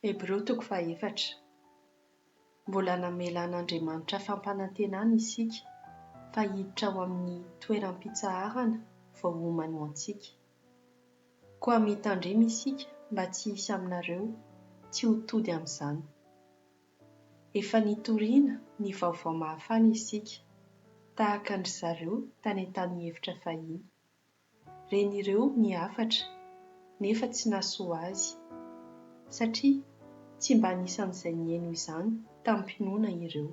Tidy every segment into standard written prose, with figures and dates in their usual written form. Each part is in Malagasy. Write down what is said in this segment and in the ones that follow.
Hebreo 4. Mbola namela an'Andriamanitra fampanantenana isika fa hiditra ao amin'ny toeram-pitsaharana vao homany ho antsika. Koa mitandremo isika mba tsy hisy aminareo tsy ho tody amin'izany. Efa nitoriana ny vaovao mahafana isika tahaka ny zareo tany an-tany hevitra fahiny. Ren'ireo niafatra nefa tsy nahasoa azy satria tsy mba nisan'izay nihaino izany tamin'ny mpinoana ireo.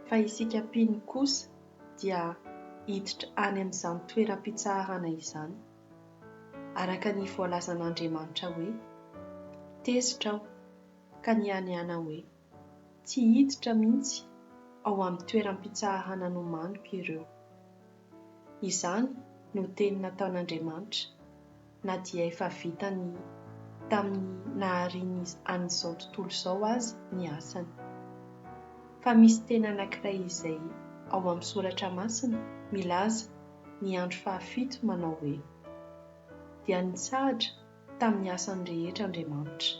Fa isika mpino kosa dia hiditra any amin'izany toeram-pitsaharana izany araka ny voalazan'Andriamanitra hoe: tezitra aho ka nihanihana hoe tsy hiditra mihitsy ao amin'ny toeram-pitsaharana nomaniko ireo. Izany no teny nataon'Andriamanitra na dia efa vitany tamin'ny nahariany an'izao tontolo izao aza ny asany. Fa misy teny anankiray izay ao amin'ny soratra masina milaza ny andro 7 manao hoe: dia nitsahatra tamin'ny asany rehetra Andriamanitra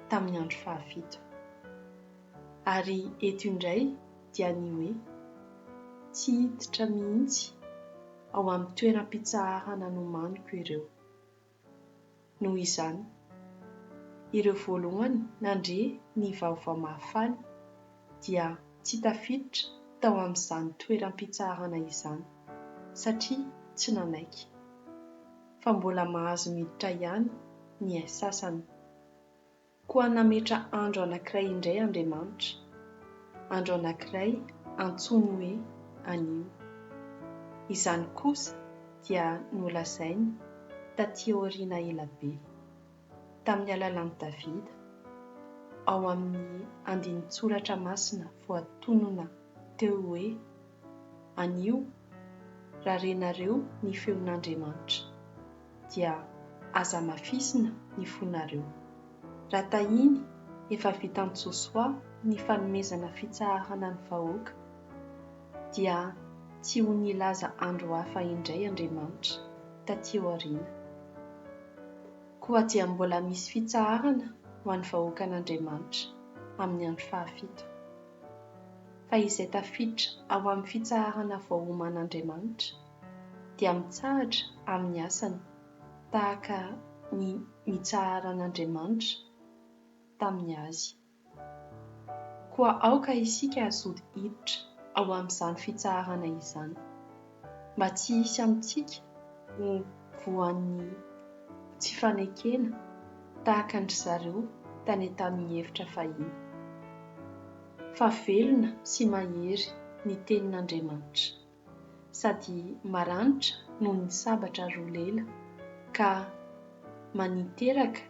tamin'ny andro 7. Ary eto indray dia ny hoe tsy hiditra mihitsy ao amin'ny toeram-pitsaharana nomaniko ireo. Noho izany, ireo voalohany nandre ny vaovao mahafana dia tsy tafiditra tao amin'izany toeram-pitsaharana izany satria tsy nanaiky, fa mbola mahazo miditra ihany ny sasany. Koa nametra andro anankiray indray Andriamanitra, andro anankiray antsoiny hoe anio. Izany kosa dia nolazainy taty aoriana elabe tamin'ny alalan'i Davida ao amin'ny andinin-tsoratra masina voatonona teo hoe: anio raha renareo ny feon'Andriamanitra dia aza mafisina ny fonareo. Raha tahiny efa vita ny Josoa ny fanomezana fitsaharana ny vahoaka dia tsy ho nilaza andro hafa indray Andriamanitra taty aoriana. Koa dia mbola misy fitsaharana ho an'ny vahoakan'Andriamanitra amin'ny andro 7. Fa izay tafiditra ao amin'ny fitsaharana vao homan'Andriamanitra dia mitsahatra amin'ny asany tahaka ny nitsaharan'Andriamanitra tamin'ny azy. Koa aoka isika hazody hiditra ao amin'izany fitsaharana izany mba tsy hisy amintsika ho voan'ny tsy fanekena tahaka ny zareo tany an-tany hevitra fahiny. Fa velona sy mahery ny tenin'Andriamanitra sady maranitra noho ny sabatra roa lela ka maniteraka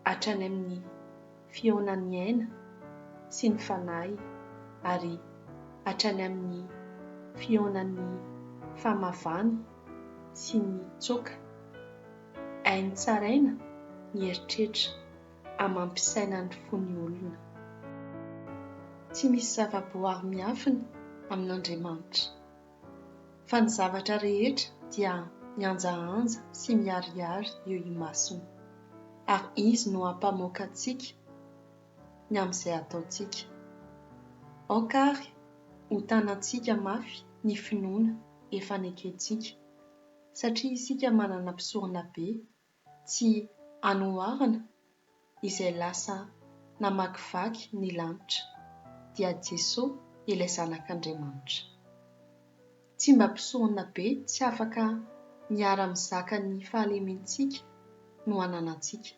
hatrany amin'ny fihaonan'ny aina sy ny fanahy ary hatrany amin'ny fihaonan'ny famavana sy ny tsoaka. Hainy tsaraina ny eritreritra amampisaina ny fon'ny olona. Tsy misy zava-boary miafina amin'Andriamanitra, fa ny zavatra rehetra dia mianjaanja sy miharihary eo imasony, ary izy no hampamoaka antsika ny amin'izay ataontsika. Aokary ho tanantsika mafy ny finoana efa nekentsika, satria isika manana mpisorona be tsy hanoharana izay lasa namakivaky ny lanitra, dia Jesosy ilay zanak'Andriamanitra. Tsy mba mpisorona be tsy afaka miara-mizaka ny fahalementsika no ananantsika,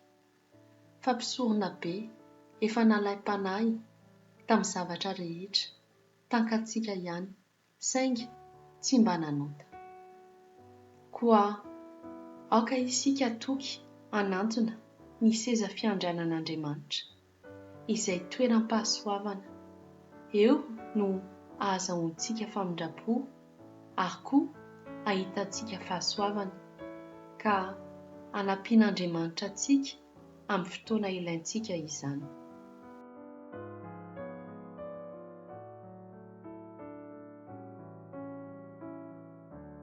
fa mpisorona be efa nalaim-panahy tamin'ny zavatra rehetra tankatsika ihany saingy tsy mba nanota. Koa aoka isika toky hanantona ny seza fiandrianan'Andriamanitra izay toeram-pahasoavana. Eo no ahazahoantsika famindrapo ary koa ahitantsika fahasoavana ka hanampian'Andriamanitra antsika amin'ny fotoana ilaintsika izany.